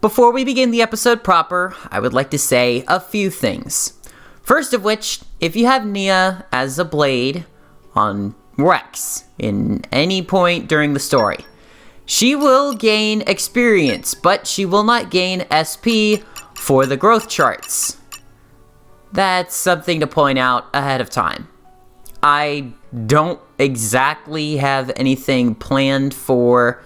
Before we begin the episode proper, I would like to say a few things. First of which, if you have Nia as a blade on Rex in any point during the story, she will gain experience, but she will not gain SP for the growth charts. That's something to point out ahead of time. I don't exactly have anything planned for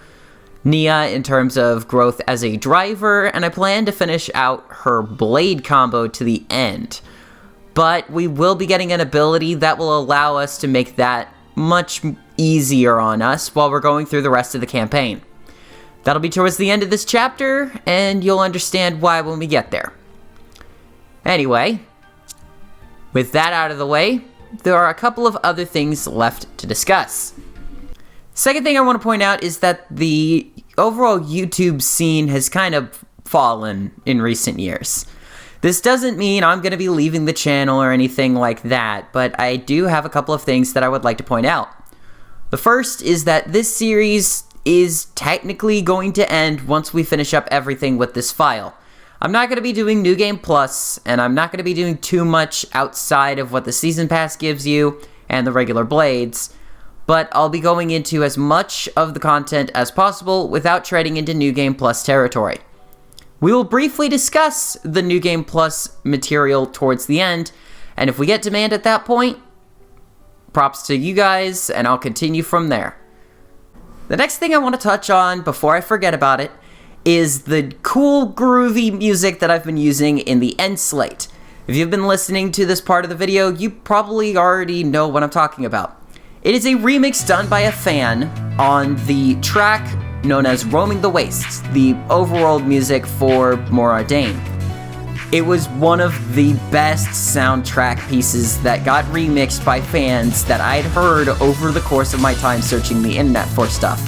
Nia in terms of growth as a driver, and I plan to finish out her blade combo to the end. But we will be getting an ability that will allow us to make that much easier on us while we're going through the rest of the campaign. That'll be towards the end of this chapter, and you'll understand why when we get there. Anyway, with that out of the way, there are a couple of other things left to discuss. Second thing I want to point out is that the overall YouTube scene has kind of fallen in recent years. This doesn't mean I'm going to be leaving the channel or anything like that, but I do have a couple of things that I would like to point out. The first is that this series is technically going to end once we finish up everything with this file. I'm not going to be doing New Game Plus, and I'm not going to be doing too much outside of what the Season Pass gives you and the regular blades, but I'll be going into as much of the content as possible without treading into New Game Plus territory. We will briefly discuss the New Game Plus material towards the end, and if we get demand at that point, props to you guys, and I'll continue from there. The next thing I want to touch on before I forget about it is the cool, groovy music that I've been using in the end slate. If you've been listening to this part of the video, you probably already know what I'm talking about. It is a remix done by a fan on the track known as Roaming the Wastes, the overworld music for Moradane. It was one of the best soundtrack pieces that got remixed by fans that I'd heard over the course of my time searching the internet for stuff.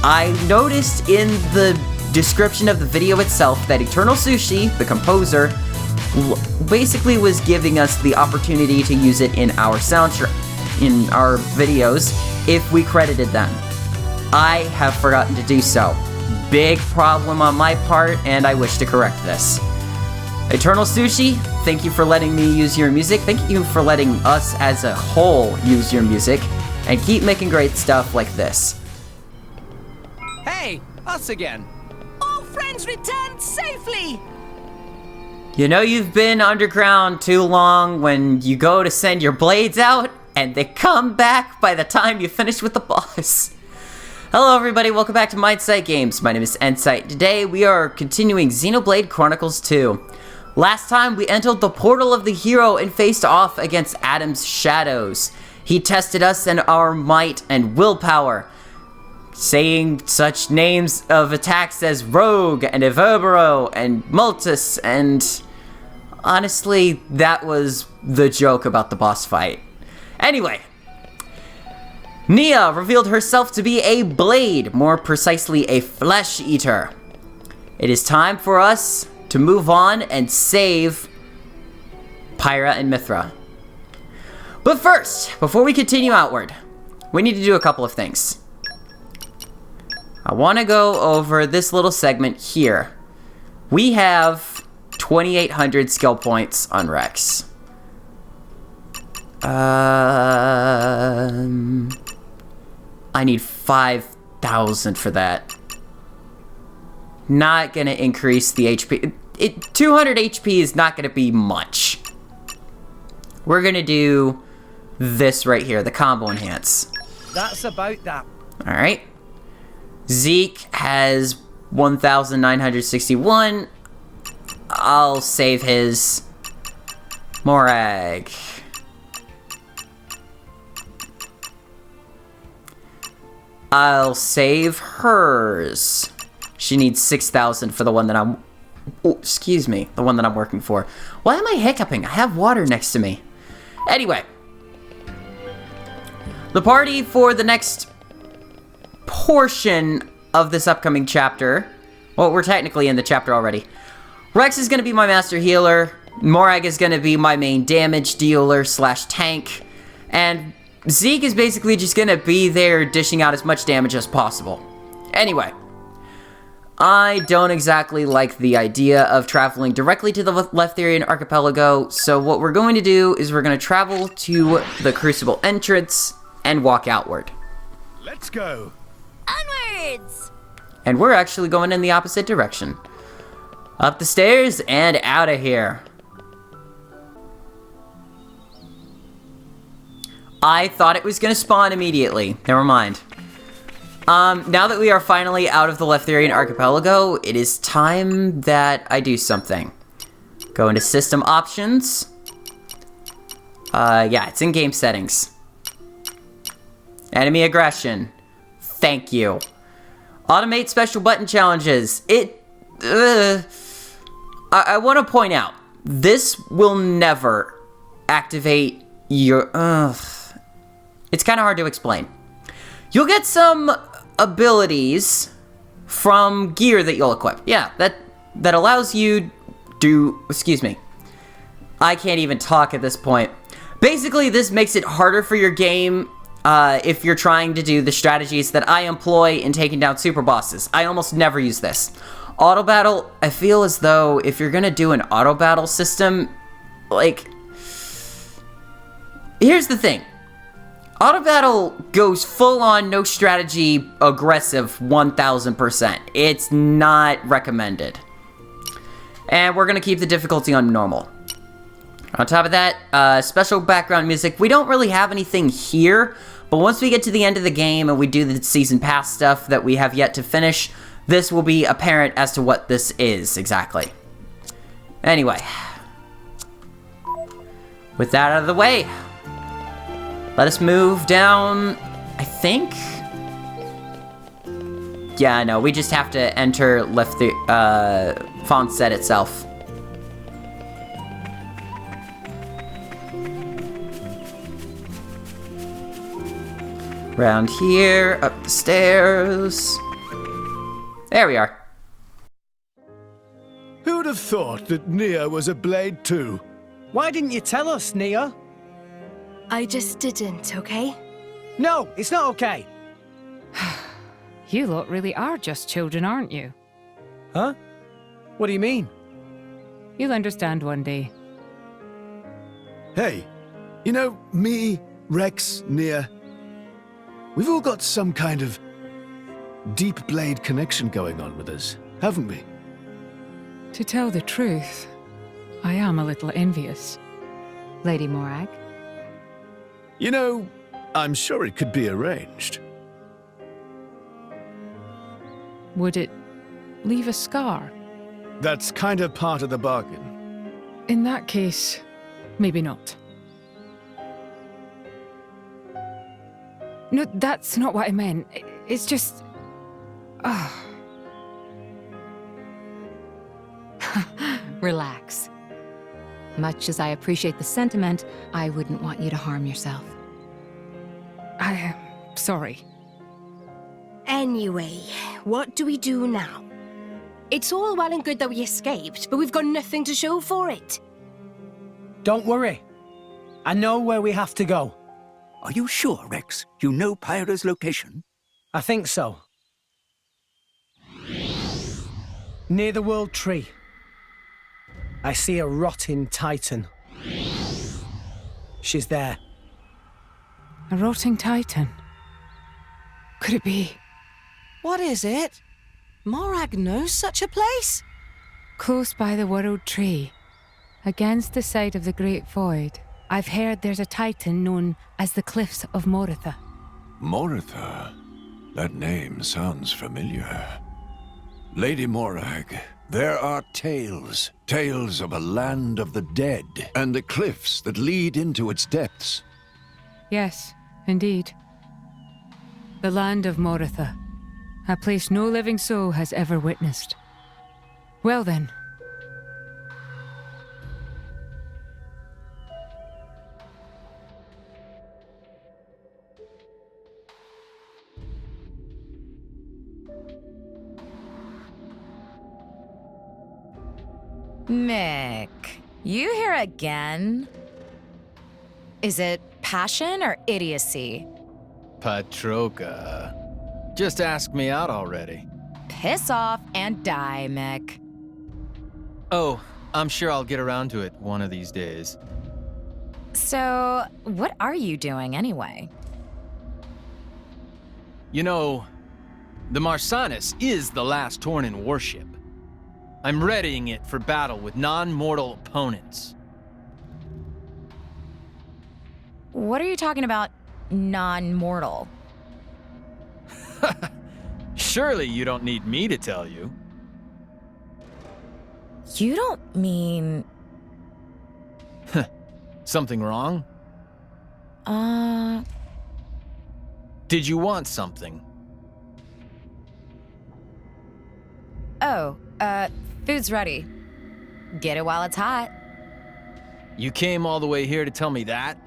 I noticed in the description of the video itself that Eternal Sushi, the composer, basically was giving us the opportunity to use it in our soundtrack, in our videos, if we credited them. I have forgotten to do so. Big problem on my part, and I wish to correct this. Eternal Sushi, thank you for letting me use your music. Thank you for letting us as a whole use your music, and keep making great stuff like this. Hey, us again. All friends returned safely. You know you've been underground too long when you go to send your blades out, and they come back by the time you finish with the boss. Hello everybody, welcome back to N-SightMSG. My name is N-Sight. Today we are continuing Xenoblade Chronicles 2. Last time we entered the portal of the hero and faced off against Adam's shadows. He tested us and our might and willpower, saying such names of attacks as Rogue and Everbero and Multus, and honestly, that was the joke about the boss fight. Anyway, Nia revealed herself to be a blade, more precisely a flesh eater. It is time for us to move on and save Pyra and Mithra. But first, before we continue outward, we need to do a couple of things. I want to go over this little segment here. We have 2,800 skill points on Rex. I need 5,000 for that. Not gonna increase the HP. 200 HP is not gonna be much. We're gonna do this right here, the combo enhance. That's about that. Alright. Zeke has 1,961. I'll save his. Morag. I'll save hers. She needs 6,000 for the one that I'm... Oh, excuse me. The one that I'm working for. Why am I hiccuping? I have water next to me. Anyway. The party for the next portion of this upcoming chapter... Well, we're technically in the chapter already. Rex is going to be my master healer. Morag is going to be my main damage dealer / tank. And Zeke is basically just going to be there dishing out as much damage as possible. Anyway. I don't exactly like the idea of traveling directly to the Leftherian archipelago, so what we're going to do is we're going to travel to the Crucible entrance and walk outward. Let's go. Onwards! And we're actually going in the opposite direction. Up the stairs and out of here. I thought it was going to spawn immediately. Never mind. Now that we are finally out of the Leftherian archipelago, it is time that I do something. Go into system options. Yeah, it's in game settings. Enemy aggression. Thank you. Automate special button challenges. I want to point out, this will never activate your... It's kind of hard to explain. You'll get some abilities from gear that you'll equip. Yeah, that allows you to... Excuse me. I can't even talk at this point. Basically, this makes it harder for your game if you're trying to do the strategies that I employ in taking down super bosses. I almost never use this. Auto battle, I feel as though if you're gonna do an auto battle system, like... Here's the thing. Auto battle goes full on, no strategy, aggressive 1000%. It's not recommended. And we're gonna keep the difficulty on normal. On top of that, special background music. We don't really have anything here, but once we get to the end of the game and we do the season pass stuff that we have yet to finish, this will be apparent as to what this is exactly. Anyway. With that out of the way, let us move down, I think? Yeah, no, we just have to enter Fonsett itself. Around here, up the stairs. There we are. Who'd have thought that Nia was a blade too? Why didn't you tell us, Nia? I just didn't, okay? No, it's not okay. You lot really are just children, aren't you? Huh? What do you mean? You'll understand one day. Hey, you know, me, Rex, Nia, we've all got some kind of deep blade connection going on with us, haven't we? To tell the truth, I am a little envious. Lady Morag? You know, I'm sure it could be arranged. Would it leave a scar? That's kind of part of the bargain. In that case, maybe not. No, that's not what I meant. It's just... Relax. Much as I appreciate the sentiment, I wouldn't want you to harm yourself. I am sorry. Anyway, what do we do now? It's all well and good that we escaped, but we've got nothing to show for it. Don't worry. I know where we have to go. Are you sure, Rex? You know Pyra's location? I think so. Near the World Tree. I see a rotting titan. She's there. A rotting titan? Could it be? What is it? Morag knows such a place? Close by the World Tree, against the side of the Great Void, I've heard there's a titan known as the Cliffs of Moritha. Moritha? That name sounds familiar. Lady Morag, there are tales. Tales of a land of the dead, and the cliffs that lead into its depths. Yes, indeed. The land of Moritha. A place no living soul has ever witnessed. Well then. Mick, you here again? Is it passion or idiocy? Patroka. Just ask me out already. piss off and die, Mick. Oh, I'm sure I'll get around to it one of these days. So, what are you doing anyway? You know, the Marsanis is the last Tornin warship. I'm readying it for battle with non-mortal opponents. What are you talking about, non-mortal? Surely you don't need me to tell you. You don't mean... Something wrong? Did you want something? Oh, food's ready. Get it while it's hot. You came all the way here to tell me that?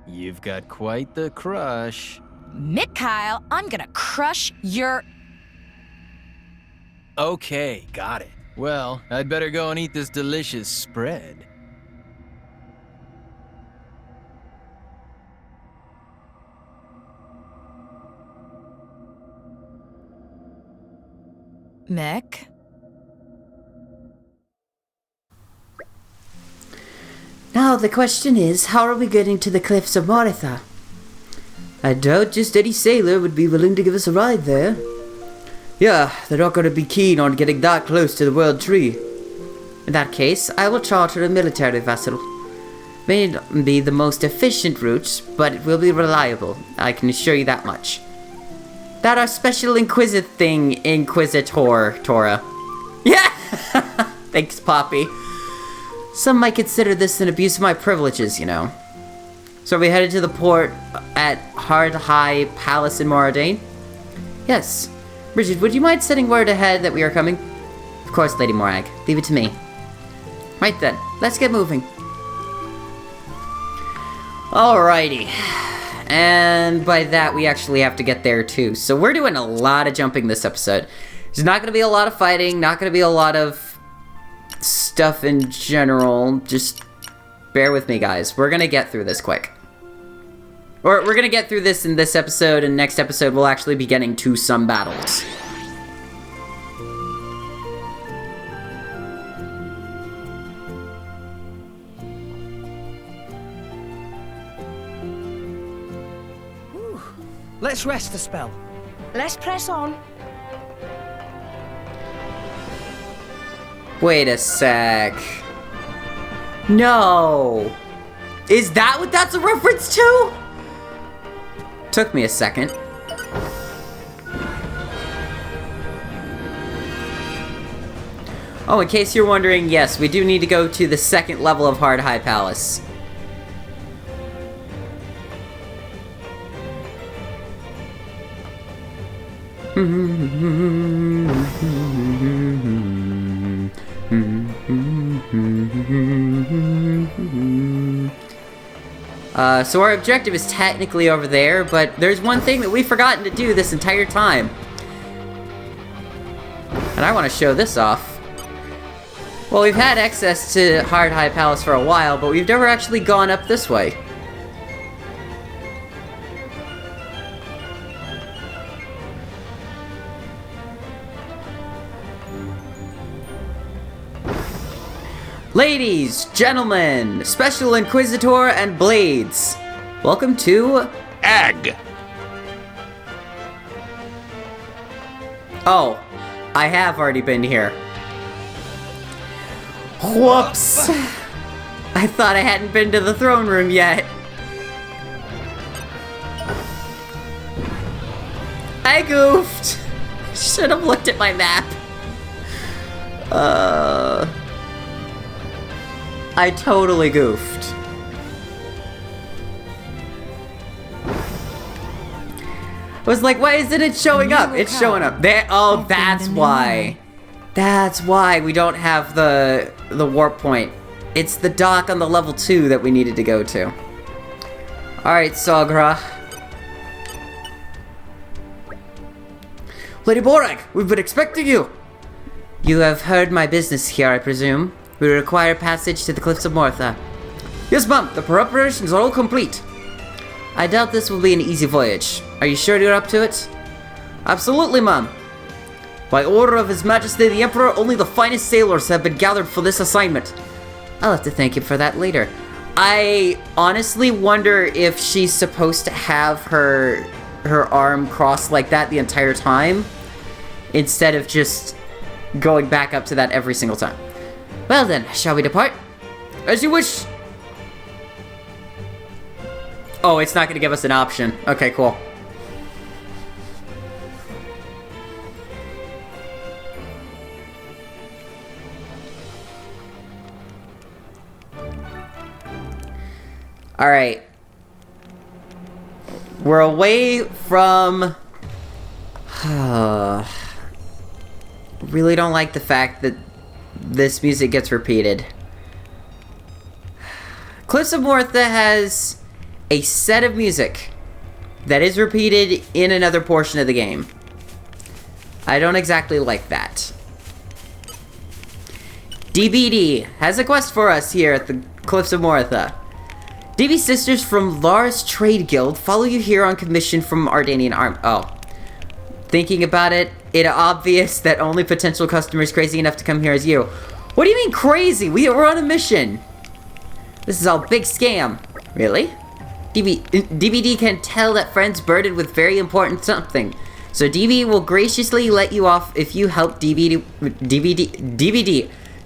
You've got quite the crush. Mick Kyle, I'm gonna crush your... Okay, got it. Well, I'd better go and eat this delicious spread. Mick? Now the question is, how are we getting to the cliffs of Moritha? I doubt just any sailor would be willing to give us a ride there. Yeah, they're not going to be keen on getting that close to the World Tree. In that case, I will charter a military vessel. May not be the most efficient route, but it will be reliable, I can assure you that much. That our special Inquisitor, Tora. Yeah! Thanks, Poppy. Some might consider this an abuse of my privileges, you know. So we headed to the port at Hard High Palace in Moradane? Yes. Bridget, would you mind sending word ahead that we are coming? Of course, Lady Morag. Leave it to me. Right then, let's get moving. Alrighty. And by that, we actually have to get there too. So we're doing a lot of jumping this episode. There's not going to be a lot of fighting, not going to be a lot of stuff in general. Just bear with me, guys. We're going to get through this quick. Or we're going to get through this in this episode, and next episode we'll actually be getting to some battles. Let's rest a spell. Let's press on. Wait a sec. No. Is that what that's a reference to? Took me a second. Oh, in case you're wondering, yes, we do need to go to the second level of Hard High Palace. So our objective is technically over there, but there's one thing that we've forgotten to do this entire time. And I want to show this off. Well, we've had access to Hard High Palace for a while, but we've never actually gone up this way. Ladies, gentlemen, Special Inquisitor and Blades, welcome to... Ag! Oh, I have already been here. Whoops! I thought I hadn't been to the throne room yet. I goofed! Should have looked at my map. I totally goofed. I was like, why isn't it showing up? It's showing up. There. Oh, that's why. That's why we don't have the warp point. It's the dock on the level 2 that we needed to go to. Alright, Sagra. Lady Borag, we've been expecting you! You have heard my business here, I presume. We require passage to the Cliffs of Moritha. Yes, ma'am. The preparations are all complete. I doubt this will be an easy voyage. Are you sure you're up to it? Absolutely, ma'am. By order of His Majesty the Emperor, only the finest sailors have been gathered for this assignment. I'll have to thank him for that later. I honestly wonder if she's supposed to have her arm crossed like that the entire time, instead of just going back up to that every single time. Well then, shall we depart? As you wish. Oh, it's not gonna give us an option. Okay, cool. Alright. We're away from... Really don't like the fact that this music gets repeated. Cliffs of Mortha has a set of music that is repeated in another portion of the game. I don't exactly like that. DBD has a quest for us here at the Cliffs of Mortha. DB sisters from Lars Trade Guild follow you here on commission from Ardanian Arm. Oh. Thinking about it, it's obvious that only potential customers crazy enough to come here is you. What do you mean crazy? We're on a mission. This is all big scam. Really? DBD can tell that friend's burdened with very important something. So DB will graciously let you off if you help DVD.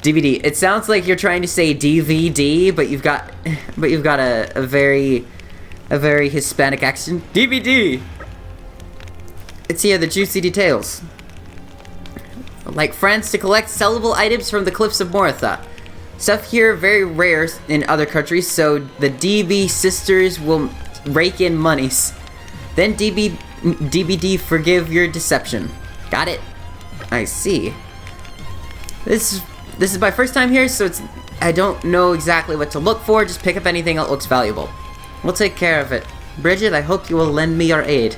It sounds like you're trying to say DVD, but you've got a very Hispanic accent. DVD. It's here the juicy details. Like friends to collect sellable items from the Cliffs of Mortha. Stuff here very rare in other countries, so the DB sisters will rake in monies. Then DBD forgive your deception. Got it? I see. This is my first time here, so I don't know exactly what to look for. Just pick up anything that looks valuable. We'll take care of it. Bridget, I hope you will lend me your aid.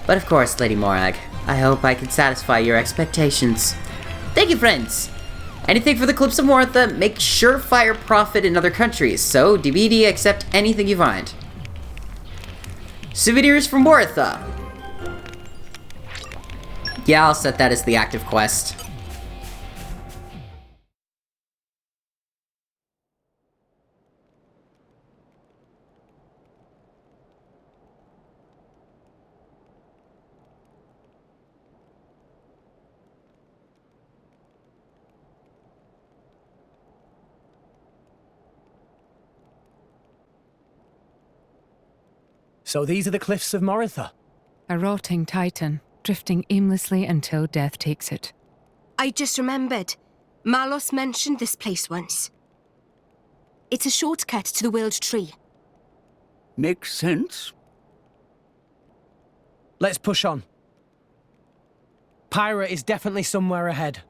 But of course, Lady Morag, I hope I can satisfy your expectations. Thank you, friends! Anything for the Cliffs of Mortha, make surefire profit in other countries, so DBD accept anything you find. Souvenirs from Mortha. Yeah, I'll set that as the active quest. So these are the Cliffs of Mortha? A rotting titan, drifting aimlessly until death takes it. I just remembered. Malos mentioned this place once. It's a shortcut to the World Tree. Makes sense. Let's push on. Pyra is definitely somewhere ahead.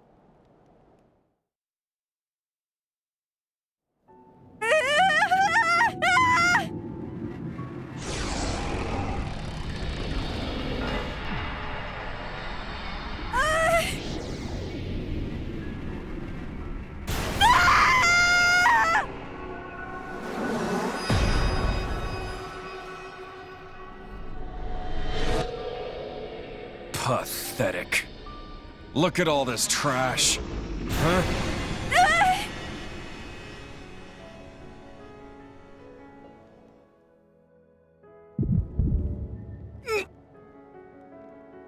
Pathetic. Look at all this trash. Huh?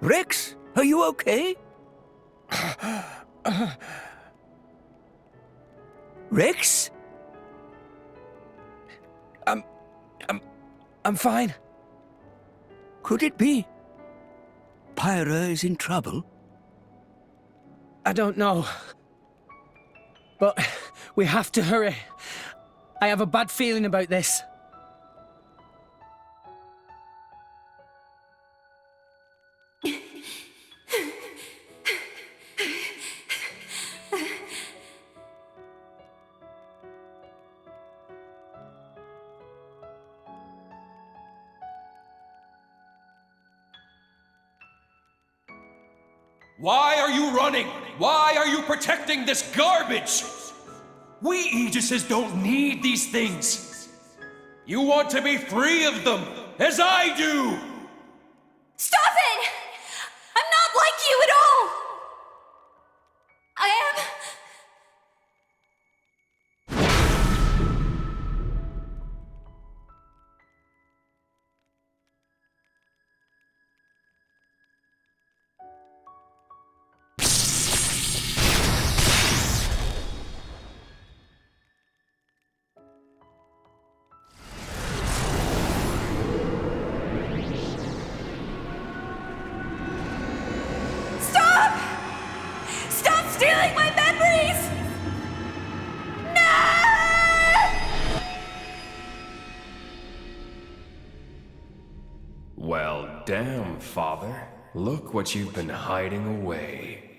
Rex, are you okay? Rex? I'm fine. Could it be? Pyra is in trouble? I don't know. But we have to hurry. I have a bad feeling about this. Why are you running? Why are you protecting this garbage? We Aegises don't need these things. You want to be free of them, as I do! Stop it! I'm not like you at all! I am... stealing my memories! No! Well, damn, Father. Look what you've been hiding away.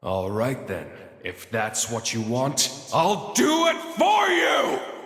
All right then. If that's what you want, I'll do it for you!